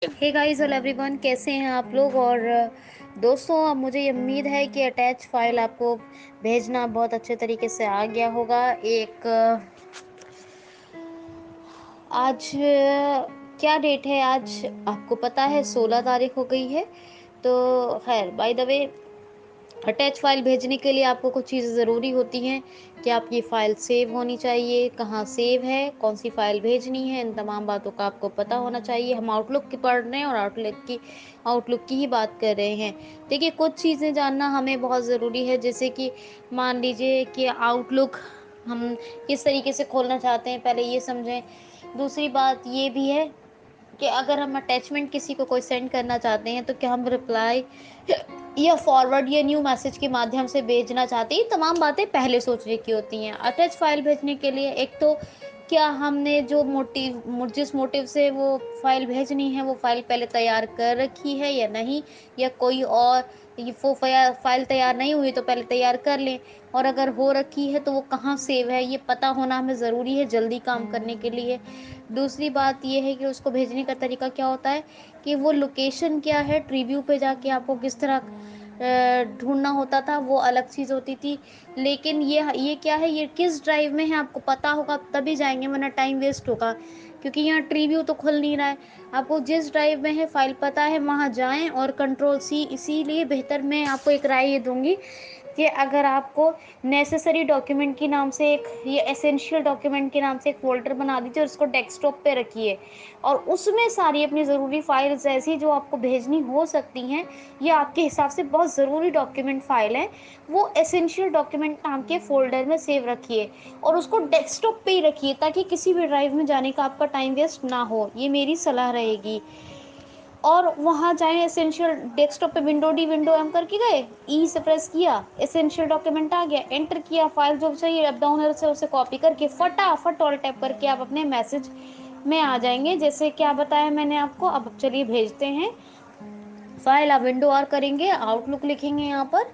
Hey guys hello everyone, कैसे हैं आप लोग। और दोस्तों, अब मुझे ये उम्मीद है कि अटैच फाइल आपको भेजना बहुत अच्छे तरीके से आ गया होगा। आज क्या डेट है? आज आपको पता है 16 तारीख हो गई है। तो खैर, by the way, attach file भेजने के लिए आपको कुछ चीज़ें ज़रूरी होती हैं कि आपकी फ़ाइल सेव होनी चाहिए, कहाँ सेव है, कौन सी फ़ाइल भेजनी है, इन तमाम बातों का आपको पता होना चाहिए। हम आउटलुक की पढ़ रहे हैं और आउटलुक की ही बात कर रहे हैं। देखिए, कुछ चीज़ें जानना हमें बहुत ज़रूरी है, जैसे कि मान लीजिए कि आउटलुक हम किस तरीके से खोलना चाहते हैं, पहले ये समझें। दूसरी बात ये भी है कि अगर हम अटैचमेंट किसी को कोई सेंड करना चाहते हैं, तो क्या हम रिप्लाई या फॉरवर्ड या न्यू मैसेज के माध्यम से भेजना चाहते हैं, ये तमाम बातें पहले सोचने की होती हैं। अटैच फाइल भेजने के लिए एक तो क्या हमने जिस मोटिव से वो फाइल भेजनी है, वो फाइल पहले तैयार कर रखी है या नहीं, या कोई और ये वो फाइल तैयार नहीं हुई तो पहले तैयार कर लें। और अगर हो रखी है तो वो कहाँ सेव है, ये पता होना हमें ज़रूरी है जल्दी काम करने के लिए। दूसरी बात ये है कि उसको भेजने का तरीका क्या होता है, कि वो लोकेशन क्या है, ट्रीव्यू पे जाके आपको किस तरह ढूँढना होता था, वो अलग चीज़ होती थी। लेकिन ये क्या है, ये किस ड्राइव में है आपको पता होगा तभी जाएँगे, वरना टाइम वेस्ट होगा। क्योंकि यहाँ ट्रीव्यू तो खुल नहीं रहा है। आपको जिस ड्राइव में है फाइल पता है, वहाँ जाएँ और कंट्रोल सी। इसीलिए बेहतर मैं आपको एक राय ये दूँगी कि अगर आपको नेसेसरी डॉक्यूमेंट के नाम से एक, ये एसेंशियल डॉक्यूमेंट के नाम से एक फ़ोल्डर बना दीजिए और उसको डेस्कटॉप पे रखिए। और उसमें सारी अपनी ज़रूरी फाइल्स ऐसी जो आपको भेजनी हो सकती हैं, या आपके हिसाब से बहुत ज़रूरी डॉक्यूमेंट फाइल हैं, वो एसेंशियल डॉक्यूमेंट नाम के फ़ोल्डर में सेव रखिए और उसको डेस्कटॉप पे ही रखिए, ताकि किसी भी ड्राइव में जाने का आपका टाइम वेस्ट ना हो। ये मेरी सलाह रहेगी। और वहाँ जाएँ, एसेंशियल डेस्कटॉप पे विंडो एम करके गए, ई से प्रेस किया, एसेंशियल डॉक्यूमेंट आ गया, एंटर किया, फाइल जो चाहिए अप डाउन एरो से उसे कॉपी करके फटाफट ऑल टैप करके आप अपने मैसेज में आ जाएँगे। जैसे क्या बताया मैंने आपको। अब चलिए भेजते हैं। फाइल आप विंडो आर करेंगे, आउटलुक लिखेंगे यहाँ पर,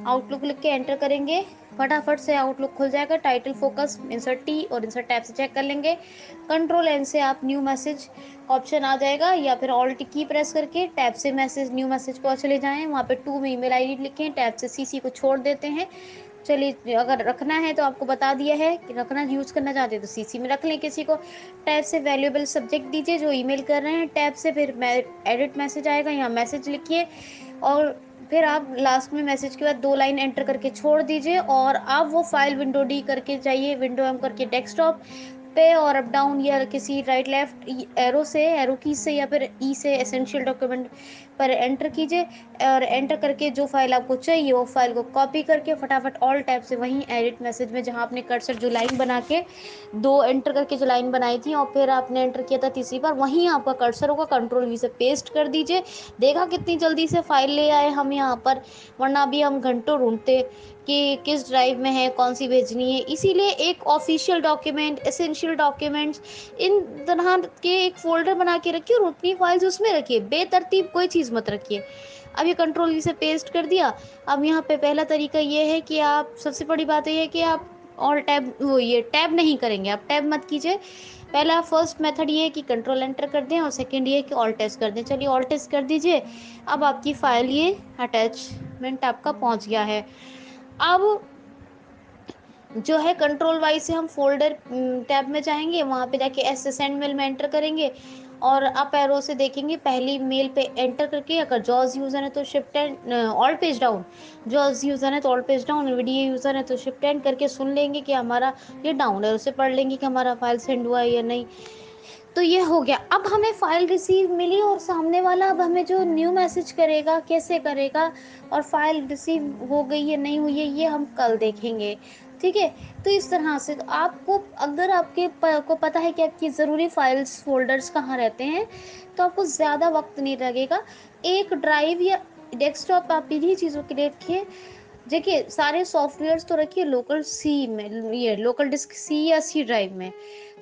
आउटलुक लिख के एंटर करेंगे, फटाफट से आउटलुक खुल जाएगा। टाइटल, फोकस, इंसर्ट टी और इंसर्ट टैब से चेक कर लेंगे। कंट्रोल एन से आप न्यू मैसेज ऑप्शन आ जाएगा, या फिर ऑल्ट की प्रेस करके टैब से मैसेज, न्यू मैसेज पर चले जाएं। वहाँ पे टू में ईमेल आईडी लिखें, टैब से सीसी को छोड़ देते हैं। चलिए, अगर रखना है तो आपको बता दिया है कि रखना, यूज़ करना चाहते हैं तो सीसी में रख लें किसी को। टैब से वैल्यूएबल सब्जेक्ट दीजिए जो ईमेल कर रहे हैं। टैब से फिर एडिट मैसेज आएगा, यहाँ मैसेज लिखिए और फिर आप लास्ट में मैसेज के बाद 2 लाइन एंटर करके छोड़ दीजिए और आप वो फाइल विंडो डी करके जाइए, विंडो एम करके डेस्कटॉप पे, और अप डाउन या किसी राइट लेफ्ट एरो की से या फिर ई से एसेंशियल डॉक्यूमेंट पर एंटर कीजिए। और एंटर करके जो फाइल आपको चाहिए वो फाइल को कॉपी करके फटाफट ऑल टैब से वहीं एडिट मैसेज में, जहां आपने कर्सर जो लाइन बना के दो एंटर करके जो लाइन बनाई थी और फिर आपने एंटर किया था तीसरी बार, वहीं आपका कर्सर होगा, कंट्रोल वी से पेस्ट कर दीजिए। देखा कितनी जल्दी से फाइल ले आए हम यहाँ पर, वरना अभी हम घंटों ढूंढते कि किस ड्राइव में है, कौन सी भेजनी है। इसीलिए एक ऑफिशियल डॉक्यूमेंट, एसेंशियल डॉक्यूमेंट्स, इन तरह के एक फ़ोल्डर बना के रखिए और उतनी फाइल्स उसमें रखिए, बेतरतीब कोई चीज़ मत रखिए। अब ये कंट्रोल वी से पेस्ट कर दिया। अब यहाँ पे पहला तरीका ये है कि आप, सबसे बड़ी बात ये है कि आप ऑल टैब, वो ये टैब नहीं करेंगे, आप टैब मत कीजिए। पहला फर्स्ट मेथड ये है कि कंट्रोल एंटर कर दें और सेकंड ये है कि ऑल टेस्ट कर दें। चलिए ऑल टेस्ट कर दीजिए। अब आपकी फाइल ये अटैचमेंट आपका पहुंच गया है। अब जो है कंट्रोल वाई से हम फ़ोल्डर टैब में जाएँगे, वहाँ पे जाके एस सेंड मेल में एंटर करेंगे और अप एरो से देखेंगे पहली मेल पे एंटर करके, अगर जॉज़ यूज़र है तो shift and all page down, jaws user है तो all page down, VDA user है तो शिफ्ट एंड करके सुन लेंगे कि हमारा ये डाउन है, उसे पढ़ लेंगे कि हमारा फाइल सेंड हुआ है या नहीं। तो ये हो गया। अब हमें फाइल रिसीव मिली और सामने वाला अब हमें जो न्यू मैसेज करेगा, कैसे करेगा, और फाइल रिसीव हो गई है नहीं हुई है, ये हम कल देखेंगे। ठीक है? तो इस तरह से तो आपको, अगर को पता है कि आपकी ज़रूरी फाइल्स फ़ोल्डर्स कहाँ रहते हैं, तो आपको ज़्यादा वक़्त नहीं लगेगा। एक ड्राइव या डेस्कटॉप आप इन्हीं चीज़ों के लिए रखिए। देखिए, सारे सॉफ्टवेयर्स तो रखिए लोकल सी में, ये लोकल डिस्क सी या सी ड्राइव में,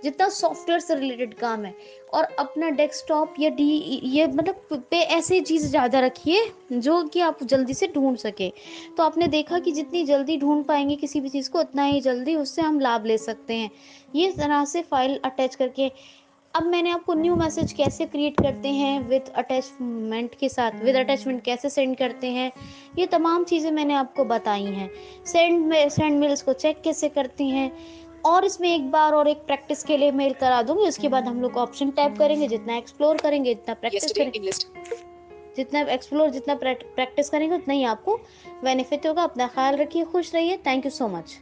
जितना सॉफ्टवेयर से रिलेटेड काम है। और अपना डेस्कटॉप या डी, ये मतलब पे ऐसी चीज़ ज़्यादा रखिए जो कि आप जल्दी से ढूंढ सके। तो आपने देखा कि जितनी जल्दी ढूंढ पाएंगे किसी भी चीज़ को, उतना ही जल्दी उससे हम लाभ ले सकते हैं। ये तरह से फाइल अटैच करके। अब मैंने आपको न्यू मैसेज कैसे क्रिएट करते हैं विद अटैचमेंट के साथ, विद अटैचमेंट कैसे सेंड करते हैं, ये तमाम चीज़ें मैंने आपको बताई हैं। सेंड मेल्स को चेक कैसे करती हैं, और इसमें एक बार और एक प्रैक्टिस के लिए मेल करा दूँगी, उसके बाद हम लोग ऑप्शन टैप करेंगे, जितना एक्सप्लोर करेंगे, जितना प्रैक्टिस Yesterday करें in list. जितना एक्सप्लोर, जितना प्रैक्टिस करेंगे, उतना ही आपको बेनिफिट होगा। अपना ख़्याल रखिए, खुश रहिए। Thank you so much.